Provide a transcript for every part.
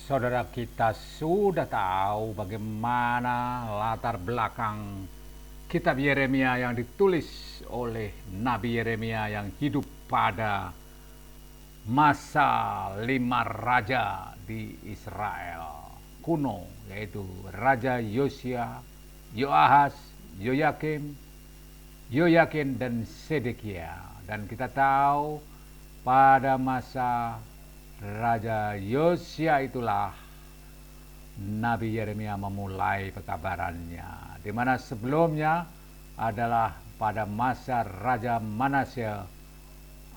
Saudara, kita sudah tahu bagaimana latar belakang kitab Yeremia yang ditulis oleh Nabi Yeremia yang hidup pada masa 5 raja di Israel kuno, yaitu Raja Yosia, Yoahas, Yoyakim, Yoyakin, dan Sedekia. Dan kita tahu pada masa Raja Yosia itulah Nabi Yeremia memulai pekabarannya, di mana sebelumnya adalah pada masa Raja Manasye,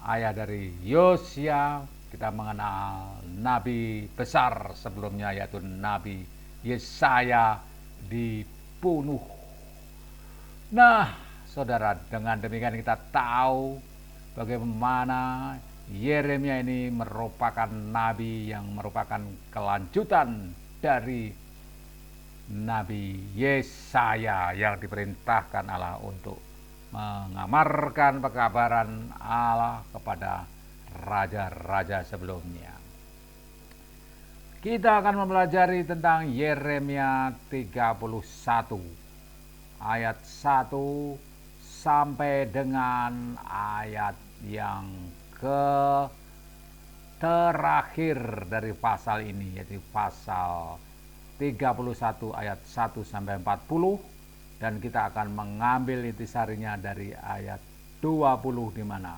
ayah dari Yosia. Kita mengenal nabi besar sebelumnya, yaitu Nabi Yesaya dibunuh. Nah, saudara, dengan demikian kita tahu bagaimana Yeremia ini merupakan nabi yang merupakan kelanjutan dari Nabi Yesaya yang diperintahkan Allah untuk mengamarkan pekabaran Allah kepada raja-raja sebelumnya. Kita akan mempelajari tentang Yeremia 31 ayat 1 sampai dengan ayat yang terakhir dari pasal ini, yaitu pasal 31 ayat 1 sampai 40, dan kita akan mengambil intisarinya dari ayat 20, di mana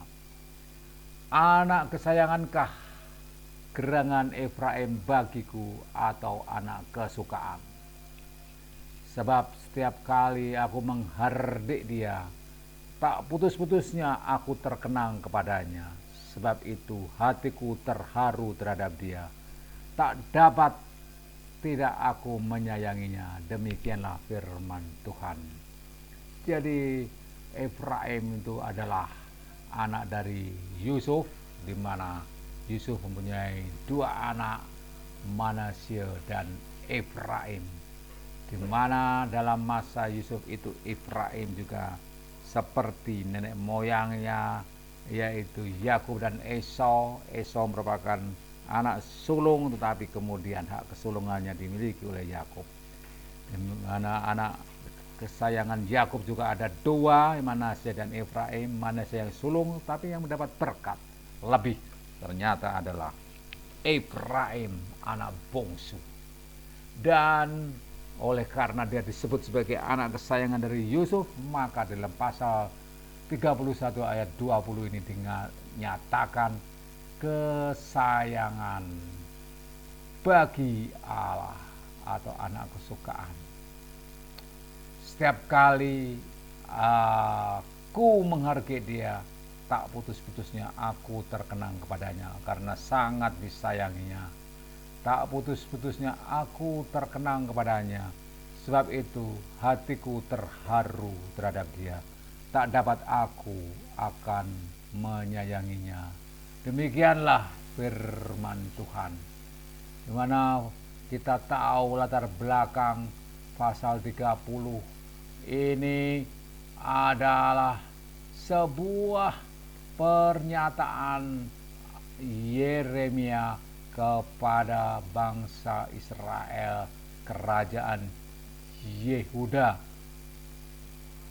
anak kesayangankah gerangan Efraim bagiku, atau anak kesukaan? Sebab setiap kali aku menghardik dia, tak putus-putusnya aku terkenang kepadanya. Sebab itu hatiku terharu terhadap dia, tak dapat tidak aku menyayanginya. Demikianlah firman Tuhan. Jadi Efraim itu adalah anak dari Yusuf, di mana Yusuf mempunyai 2 anak, Manasye dan Efraim, di mana dalam masa Yusuf itu Efraim juga seperti nenek moyangnya, yaitu Yakub dan Esau. Esau merupakan anak sulung, tetapi kemudian hak kesulungannya dimiliki oleh Yakub. Di mana anak kesayangan Yakub juga ada 2, Manasye dan Efraim. Manasye yang sulung, tapi yang mendapat berkat lebih ternyata adalah Efraim, anak bungsu. Dan oleh karena dia disebut sebagai anak kesayangan dari Yusuf, maka dalam pasal 31 ayat 20 ini dinyatakan kesayangan bagi Allah atau anak kesukaan. Setiap kali aku menghargai dia, tak putus-putusnya aku terkenang kepadanya, karena sangat disayanginya. Tak putus-putusnya aku terkenang kepadanya. Sebab itu hatiku terharu terhadap dia, tak dapat aku akan menyayanginya. Demikianlah firman Tuhan, di mana kita tahu latar belakang pasal 30 ini adalah sebuah pernyataan Yeremia kepada bangsa Israel, kerajaan Yehuda,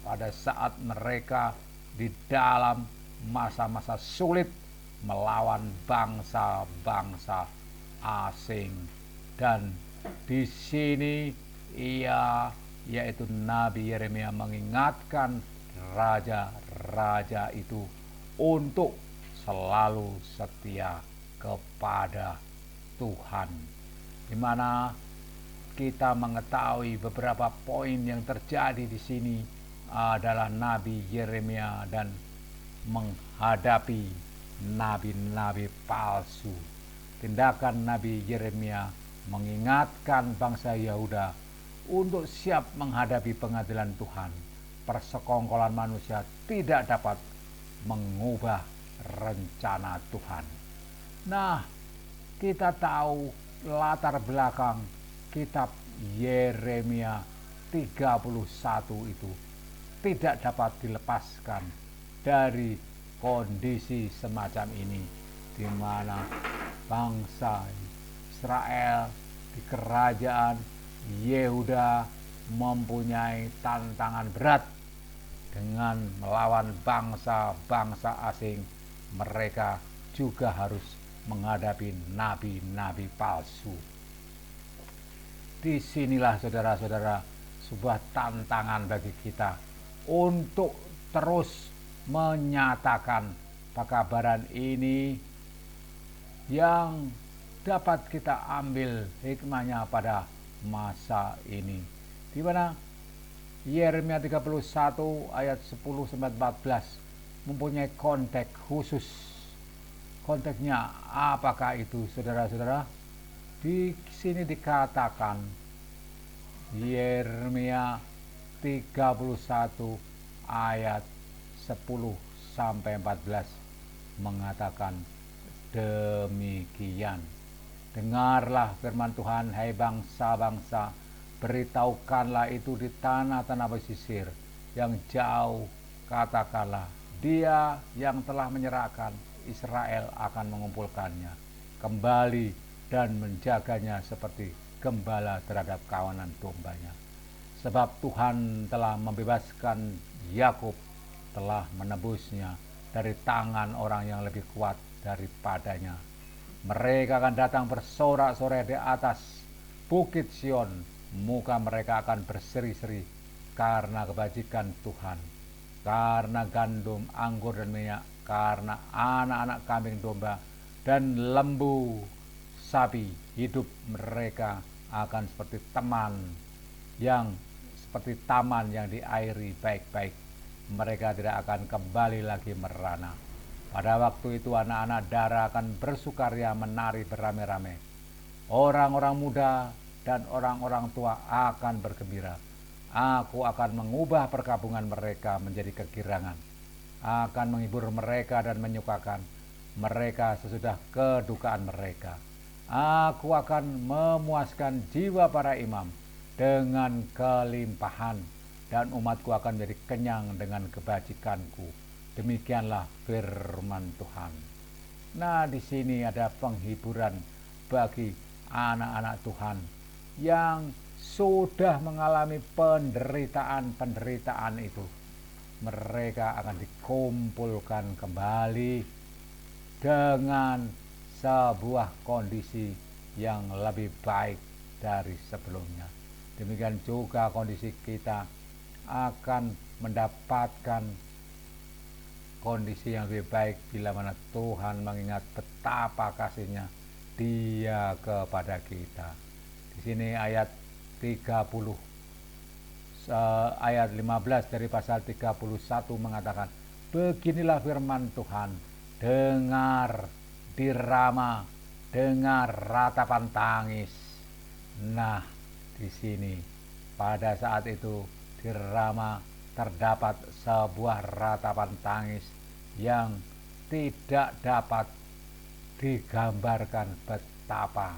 pada saat mereka di dalam masa-masa sulit melawan bangsa-bangsa asing. Dan di sini yaitu Nabi Yeremia mengingatkan raja-raja itu untuk selalu setia kepada Tuhan, di mana kita mengetahui beberapa poin yang terjadi di sini adalah Nabi Yeremia dan menghadapi nabi-nabi palsu. Tindakan Nabi Yeremia mengingatkan bangsa Yehuda untuk siap menghadapi pengadilan Tuhan. Persekongkolan manusia tidak dapat mengubah rencana Tuhan. Nah, kita tahu latar belakang kitab Yeremia 31 itu tidak dapat dilepaskan dari kondisi semacam ini, di mana bangsa Israel di kerajaan Yehuda mempunyai tantangan berat dengan melawan bangsa-bangsa asing. Mereka juga harus menghadapi nabi-nabi palsu. Disinilah saudara-saudara sebuah tantangan bagi kita untuk terus menyatakan pekabaran ini yang dapat kita ambil hikmahnya pada masa ini, di mana Yeremia 31 ayat 10-14 mempunyai konteks khusus. Konteksnya apakah itu, saudara-saudara? Di sini dikatakan Yeremia 31 ayat 10-14 mengatakan demikian. Dengarlah firman Tuhan, hai bangsa-bangsa, beritahukanlah itu di tanah-tanah pesisir yang jauh, katakanlah, Dia yang telah menyerahkan Israel akan mengumpulkannya kembali dan menjaganya seperti gembala terhadap kawanan dombanya. Sebab Tuhan telah membebaskan Yakub, telah menebusnya dari tangan orang yang lebih kuat daripadanya. Mereka akan datang bersorak-sorai di atas bukit Sion, muka mereka akan berseri-seri karena kebajikan Tuhan, karena gandum, anggur dan minyak, karena anak-anak kambing domba dan lembu sapi. Hidup mereka akan seperti taman yang diairi baik-baik. Mereka tidak akan kembali lagi merana. Pada waktu itu anak-anak dara akan bersukaria menari beramai-ramai. Orang-orang muda dan orang-orang tua akan bergembira. Aku akan mengubah perkabungan mereka menjadi kegirangan. Akan menghibur mereka dan menyukakan mereka sesudah kedukaan mereka. Aku akan memuaskan jiwa para imam dengan kelimpahan, dan umatku akan menjadi kenyang dengan kebajikanku. Demikianlah firman Tuhan. Nah, di sini ada penghiburan bagi anak-anak Tuhan yang sudah mengalami penderitaan itu. Mereka akan dikumpulkan kembali dengan sebuah kondisi yang lebih baik dari sebelumnya. Demikian juga kondisi kita akan mendapatkan kondisi yang lebih baik bila mana Tuhan mengingat betapa kasih-Nya Dia kepada kita. Di sini ayat 30 ayat 15 dari pasal 31 mengatakan, beginilah firman Tuhan, dengar di Rama, dengar ratapan tangis. Nah, di sini pada saat itu di Rama terdapat sebuah ratapan tangis yang tidak dapat digambarkan betapa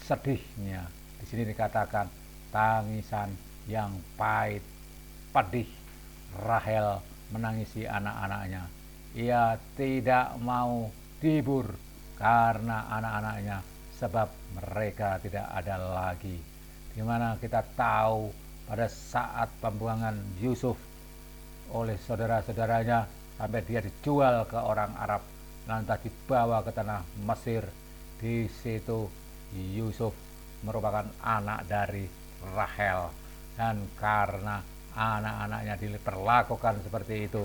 sedihnya. Di sini dikatakan tangisan yang pahit, pedih. Rahel menangisi anak-anaknya. Ia tidak mau dihibur karena anak-anaknya, sebab mereka tidak ada lagi. Dimana kita tahu pada saat pembuangan Yusuf oleh saudara-saudaranya sampai dia dijual ke orang Arab, lantas dibawa ke tanah Mesir. Di situ Yusuf merupakan anak dari Rahel, dan karena anak-anaknya diperlakukan seperti itu,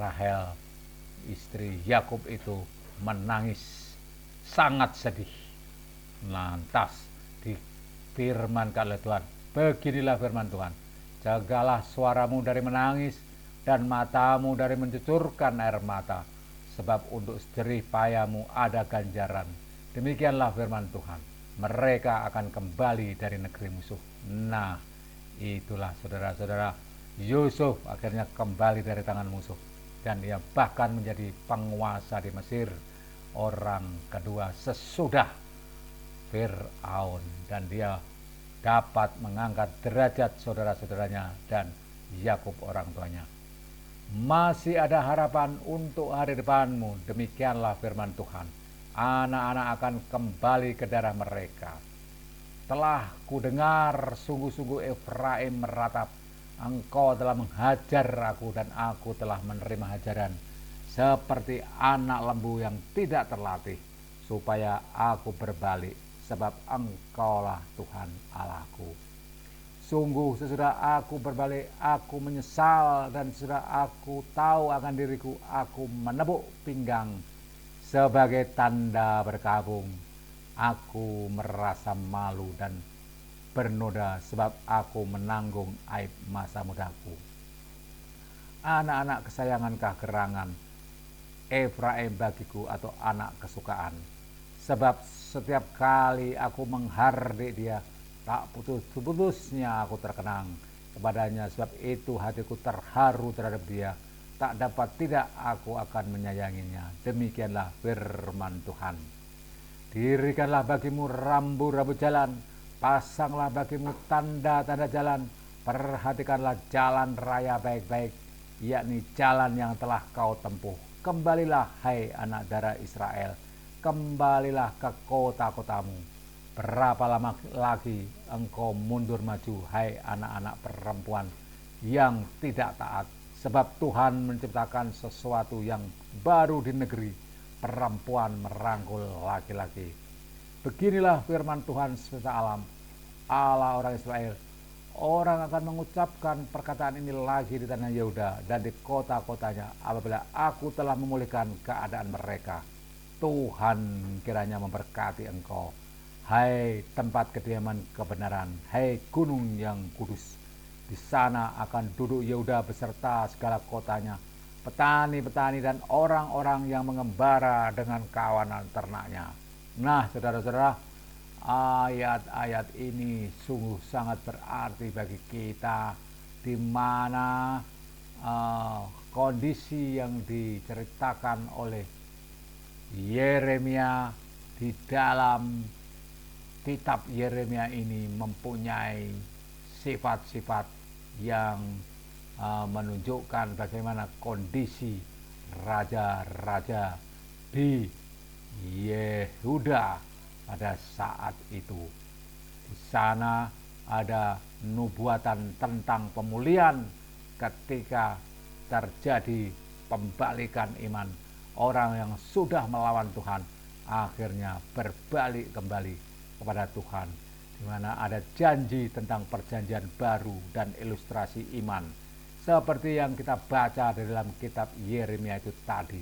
Rahel istri Yakub itu menangis sangat sedih. Lantas difirmankan oleh Tuhan, beginilah firman Tuhan, jagalah suaramu dari menangis dan matamu dari mencucurkan air mata, sebab untuk jerih payamu ada ganjaran. Demikianlah firman Tuhan, mereka akan kembali dari negeri musuh. Nah, itulah saudara-saudara, Yusuf akhirnya kembali dari tangan musuh, dan dia bahkan menjadi penguasa di Mesir, orang kedua sesudah Fir'aun, dan dia dapat mengangkat derajat saudara-saudaranya dan Yakub orang tuanya. Masih ada harapan untuk hari depanmu. Demikianlah firman Tuhan, anak-anak akan kembali ke daerah mereka. Telah kudengar sungguh-sungguh Efraim meratap, engkau telah menghajar aku dan aku telah menerima hajaran seperti anak lembu yang tidak terlatih, supaya aku berbalik, sebab engkaulah Tuhan Allahku. Sungguh sesudah aku berbalik, aku menyesal, dan sesudah aku tahu akan diriku, aku menepuk pinggang sebagai tanda berkabung. Aku merasa malu dan bernoda sebab aku menanggung aib masa mudaku. Anak-anak kesayangankah gerangan Efraim bagiku, atau anak kesukaan? Sebab setiap kali aku menghardik dia, tak putus-putusnya aku terkenang kepadanya. Sebab itu hatiku terharu terhadap dia, tak dapat tidak aku akan menyayanginya. Demikianlah firman Tuhan. Dirikanlah bagimu rambu-rambu jalan, pasanglah bagimu tanda-tanda jalan, perhatikanlah jalan raya baik-baik, yakni jalan yang telah kau tempuh. Kembalilah hai anak darah Israel, kembalilah ke kota-kotamu. Berapa lama lagi engkau mundur maju, hai anak-anak perempuan yang tidak taat? Sebab Tuhan menciptakan sesuatu yang baru di negeri, perempuan merangkul laki-laki. Beginilah firman Tuhan semesta alam, Allah orang Israel. Orang akan mengucapkan perkataan ini lagi di tanah Yehuda dan di kota-kotanya apabila aku telah memulihkan keadaan mereka. Tuhan kiranya memberkati engkau, hai tempat kediaman kebenaran, hai gunung yang kudus. Di sana akan duduk Yehuda beserta segala kotanya, petani-petani dan orang-orang yang mengembara dengan kawanan ternaknya. Nah, saudara-saudara, ayat-ayat ini sungguh sangat berarti bagi kita, di mana kondisi yang diceritakan oleh Yeremia di dalam kitab Yeremia ini mempunyai sifat-sifat yang menunjukkan bagaimana kondisi raja-raja di Yehuda pada saat itu. Di sana ada nubuatan tentang pemulihan ketika terjadi pembalikan iman. Orang yang sudah melawan Tuhan akhirnya berbalik kembali kepada Tuhan, di mana ada janji tentang perjanjian baru dan ilustrasi iman, seperti yang kita baca di dalam kitab Yeremia itu tadi.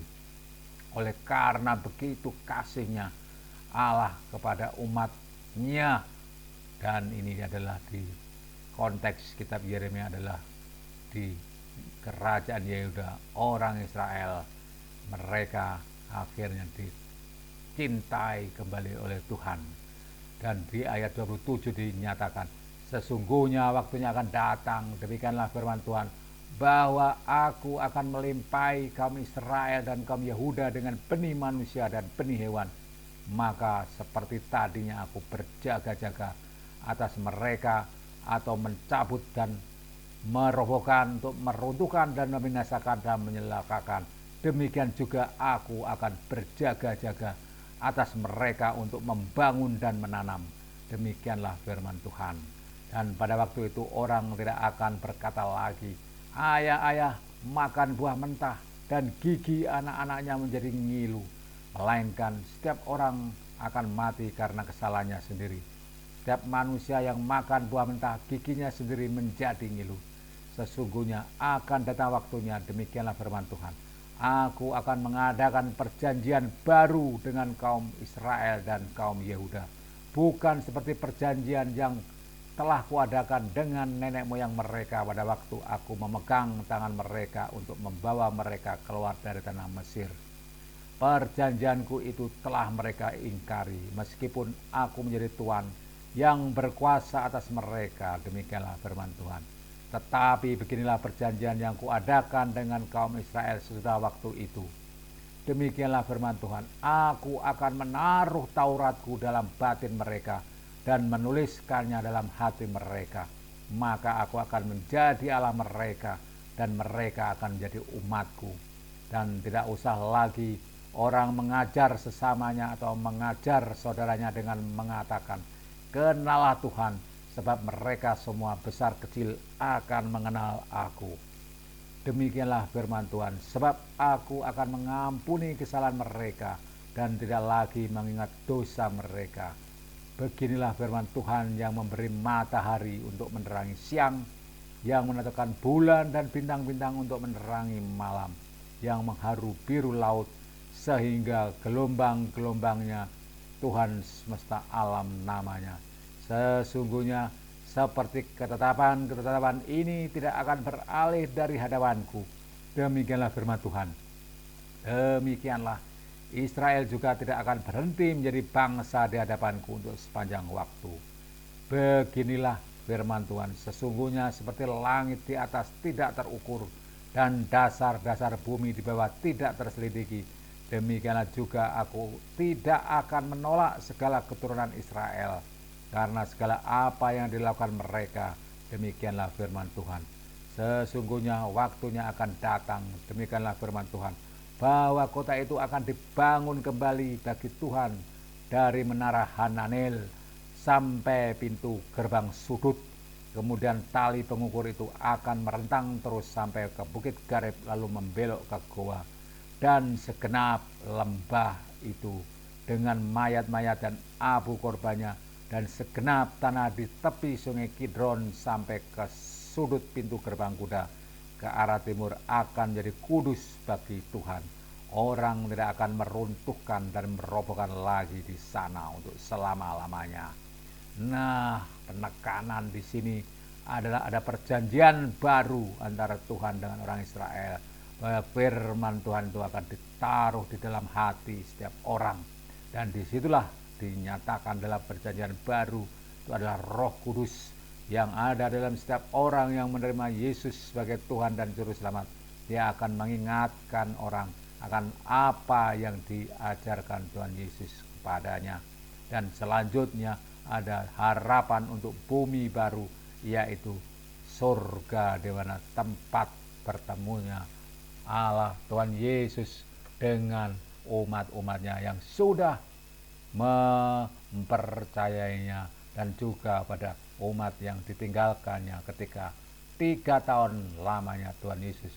Oleh karena begitu kasihnya Allah kepada umatnya, dan ini adalah di konteks kitab Yeremia adalah di kerajaan Yehuda, orang Israel, mereka akhirnya dicintai kembali oleh Tuhan. Dan di ayat 27 dinyatakan, sesungguhnya waktunya akan datang, demikianlah firman Tuhan, bahwa aku akan melimpahi kaum Israel dan kaum Yehuda dengan benih manusia dan benih hewan. Maka seperti tadinya aku berjaga-jaga atas mereka, atau mencabut dan merobohkan, untuk meruntuhkan dan membinasakan dan menyelakakan, demikian juga aku akan berjaga-jaga atas mereka untuk membangun dan menanam. Demikianlah firman Tuhan. Dan pada waktu itu orang tidak akan berkata lagi, ayah-ayah makan buah mentah dan gigi anak-anaknya menjadi ngilu, melainkan setiap orang akan mati karena kesalahannya sendiri. Setiap manusia yang makan buah mentah, giginya sendiri menjadi ngilu. Sesungguhnya akan datang waktunya, demikianlah firman Tuhan, aku akan mengadakan perjanjian baru dengan kaum Israel dan kaum Yehuda, bukan seperti perjanjian yang telah kuadakan dengan nenek moyang mereka pada waktu aku memegang tangan mereka untuk membawa mereka keluar dari tanah Mesir. Perjanjianku itu telah mereka ingkari, meskipun aku menjadi Tuhan yang berkuasa atas mereka. Demikianlah firman Tuhan. Tetapi beginilah perjanjian yang kuadakan dengan kaum Israel sesudah waktu itu. Demikianlah firman Tuhan, aku akan menaruh Tauratku dalam batin mereka dan menuliskannya dalam hati mereka. Maka aku akan menjadi Allah mereka dan mereka akan menjadi umatku. Dan tidak usah lagi orang mengajar sesamanya atau mengajar saudaranya dengan mengatakan, Kenalah Tuhan, sebab mereka semua besar kecil akan mengenal Aku. Demikianlah firman Tuhan, sebab Aku akan mengampuni kesalahan mereka dan tidak lagi mengingat dosa mereka. Beginilah firman Tuhan yang memberi matahari untuk menerangi siang, yang menentukan bulan dan bintang-bintang untuk menerangi malam, yang mengharu biru laut sehingga gelombang-gelombangnya Tuhan semesta alam namanya. Sesungguhnya seperti ketetapan ini tidak akan beralih dari hadapanku. Demikianlah firman Tuhan. Demikianlah Israel juga tidak akan berhenti menjadi bangsa di hadapanku untuk sepanjang waktu. Beginilah firman Tuhan, sesungguhnya seperti langit di atas tidak terukur dan dasar-dasar bumi di bawah tidak terselidiki, demikianlah juga Aku tidak akan menolak segala keturunan Israel karena segala apa yang dilakukan mereka. Demikianlah firman Tuhan. Sesungguhnya waktunya akan datang, demikianlah firman Tuhan, bahwa kota itu akan dibangun kembali bagi Tuhan dari menara Hananel sampai pintu gerbang sudut. Kemudian tali pengukur itu akan merentang terus sampai ke Bukit Gareb, lalu membelok ke Goa. Dan segenap lembah itu dengan mayat-mayat dan abu korbannya, dan segenap tanah di tepi sungai Kidron sampai ke sudut pintu gerbang kuda ke arah timur akan menjadi kudus bagi Tuhan. Orang tidak akan meruntuhkan dan merobohkan lagi di sana untuk selama-lamanya. Nah, penekanan di sini adalah ada perjanjian baru antara Tuhan dengan orang Israel, bahwa firman Tuhan itu akan ditaruh di dalam hati setiap orang, dan disitulah dinyatakan dalam perjanjian baru itu adalah Roh Kudus yang ada dalam setiap orang yang menerima Yesus sebagai Tuhan dan Juru Selamat. Dia akan mengingatkan orang akan apa yang diajarkan Tuhan Yesus kepadanya. Dan selanjutnya ada harapan untuk bumi baru, yaitu surga, di mana tempat bertemunya Allah Tuhan Yesus dengan umat-umatnya yang sudah mempercayainya, dan juga pada umat yang ditinggalkannya ketika 3 tahun lamanya Tuhan Yesus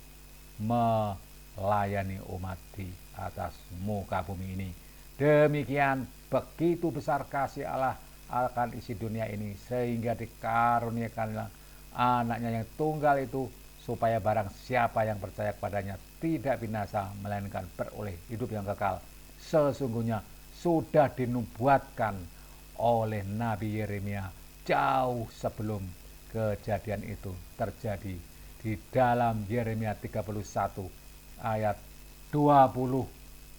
melayani umat di atas muka bumi ini. Demikian, begitu besar kasih Allah akan isi dunia ini, sehingga dikaruniakanlah anaknya yang tunggal itu, supaya barang siapa yang percaya kepadanya tidak binasa, melainkan beroleh hidup yang kekal. Sesungguhnya sudah dinubuatkan oleh Nabi Yeremia jauh sebelum kejadian itu terjadi. Di dalam Yeremia 31 ayat 20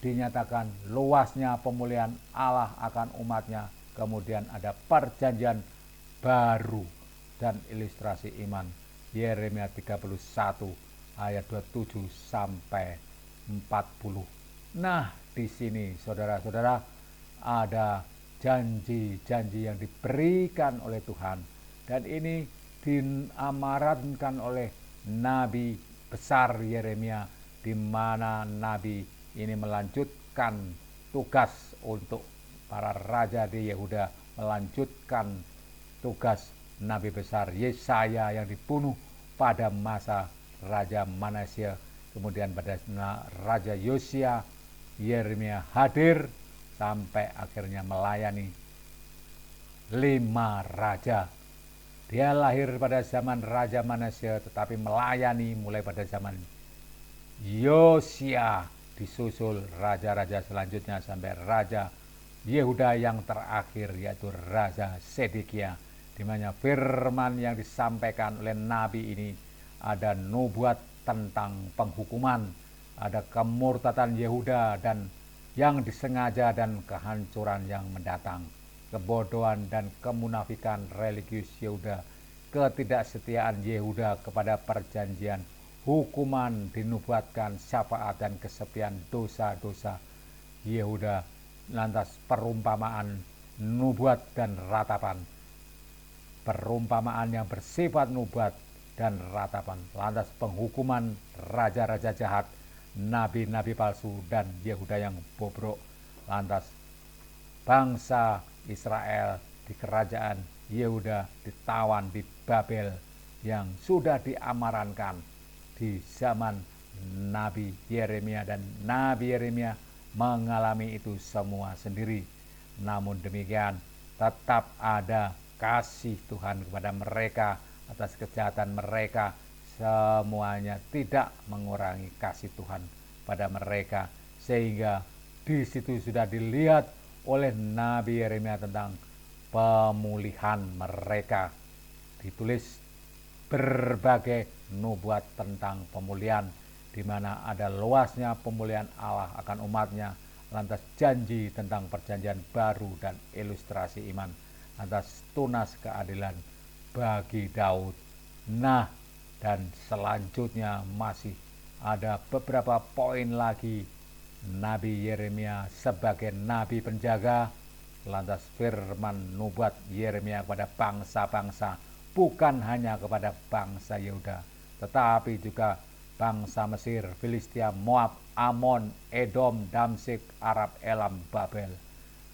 dinyatakan luasnya pemulihan Allah akan umatnya. Kemudian ada perjanjian baru dan ilustrasi iman. Yeremia 31 ayat 27 sampai 40. Nah, di sini saudara-saudara ada janji-janji yang diberikan oleh Tuhan, dan ini diamaratkan oleh Nabi besar Yeremia, di mana Nabi ini melanjutkan tugas untuk para raja di Yehuda, melanjutkan tugas Nabi besar Yesaya yang dibunuh pada masa Raja Manasye. Kemudian pada Raja Yosia, Yeremia hadir sampai akhirnya melayani 5 raja. Dia lahir pada zaman Raja Manasye, tetapi melayani mulai pada zaman Yosia, disusul raja-raja selanjutnya sampai Raja Yehuda yang terakhir, yaitu Raja Sedekia, di mana firman yang disampaikan oleh Nabi ini ada nubuat tentang penghukuman, ada kemurtatan Yehuda dan yang disengaja dan kehancuran yang mendatang, kebodohan dan kemunafikan religius Yehuda, ketidaksetiaan Yehuda kepada perjanjian, hukuman dinubuatkan, syafaat dan kesepian dosa-dosa Yehuda, lantas perumpamaan, nubuat dan ratapan. Perumpamaan yang bersifat nubuat dan ratapan, lantas penghukuman raja-raja jahat, nabi-nabi palsu dan Yehuda yang bobrok, lantas bangsa Israel di kerajaan Yehuda ditawan di Babel yang sudah diamanatkan di zaman Nabi Yeremia, dan Nabi Yeremia mengalami itu semua sendiri. Namun demikian tetap ada kasih Tuhan kepada mereka atas kejahatan mereka. Semuanya tidak mengurangi kasih Tuhan pada mereka, sehingga di situ sudah dilihat oleh Nabi Yeremia tentang pemulihan mereka. Ditulis berbagai nubuat tentang pemulihan, di mana ada luasnya pemulihan Allah akan umatnya, lantas janji tentang perjanjian baru dan ilustrasi iman, lantas tunas keadilan bagi Daud. Nah, dan selanjutnya masih ada beberapa poin lagi. Nabi Yeremia sebagai nabi penjaga, lantas firman nubuat Yeremia kepada bangsa-bangsa, bukan hanya kepada bangsa Yehuda, tetapi juga bangsa Mesir, Filistia, Moab, Amon, Edom, Damsik, Arab, Elam, Babel,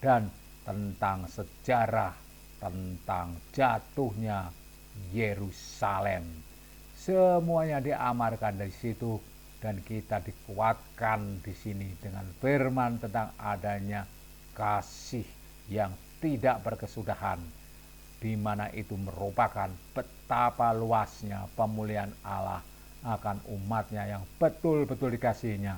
dan tentang sejarah tentang jatuhnya Yerusalem. Semuanya diamarkan dari situ, dan kita dikuatkan di sini dengan firman tentang adanya kasih yang tidak berkesudahan, di mana itu merupakan betapa luasnya pemulihan Allah akan umatnya yang betul-betul dikasihinya.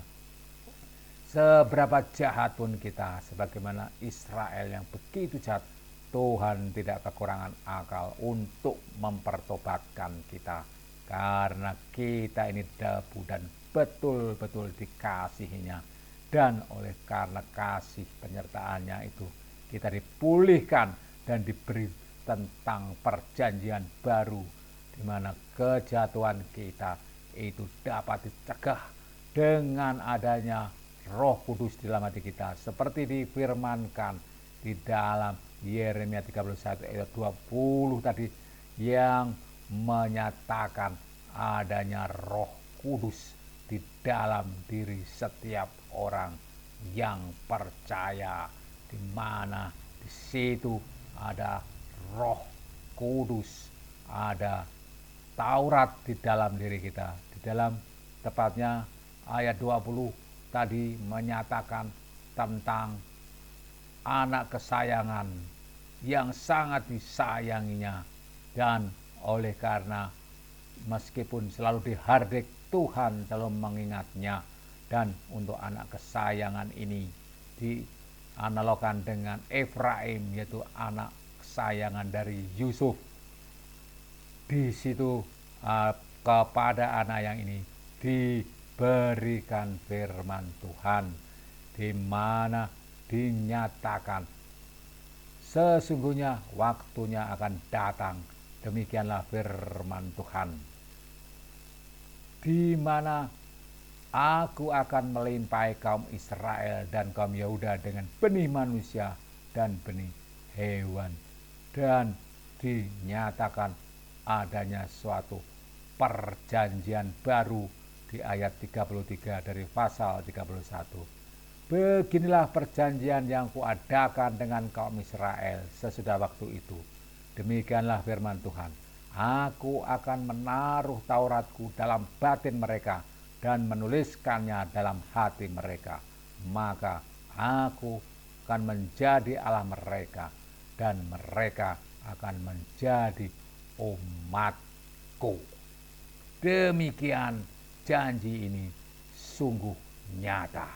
Seberapa jahat pun kita, sebagaimana Israel yang begitu jahat, Tuhan tidak kekurangan akal untuk mempertobatkan kita, karena kita ini debu dan betul-betul dikasihinya. Dan oleh karena kasih penyertaannya itu, kita dipulihkan dan diberi tentang perjanjian baru, di mana kejatuhan kita itu dapat dicegah dengan adanya Roh Kudus di dalam hati kita, seperti difirmankan di dalam Yeremia 31 ayat 20 tadi, yang menyatakan adanya Roh Kudus di dalam diri setiap orang yang percaya, di mana di situ ada Roh Kudus, ada Taurat di dalam diri kita. Di dalam tepatnya ayat 20 tadi menyatakan tentang anak kesayangan yang sangat disayanginya, dan oleh karena meskipun selalu dihardik, Tuhan selalu mengingatnya. Dan untuk anak kesayangan ini dianalogkan dengan Efraim, yaitu anak kesayangan dari Yusuf. Di situ kepada anak yang ini diberikan firman Tuhan, di mana dinyatakan sesungguhnya waktunya akan datang, demikianlah firman Tuhan, di mana aku akan melimpahi kaum Israel dan kaum Yehuda dengan benih manusia dan benih hewan. Dan dinyatakan adanya suatu perjanjian baru di ayat 33 dari pasal 31. Beginilah perjanjian yang kuadakan dengan kaum Israel sesudah waktu itu. Demikianlah firman Tuhan. Aku akan menaruh Tauratku dalam batin mereka dan menuliskannya dalam hati mereka. Maka aku akan menjadi Allah mereka, dan mereka akan menjadi umatku. Demikian janji ini sungguh nyata.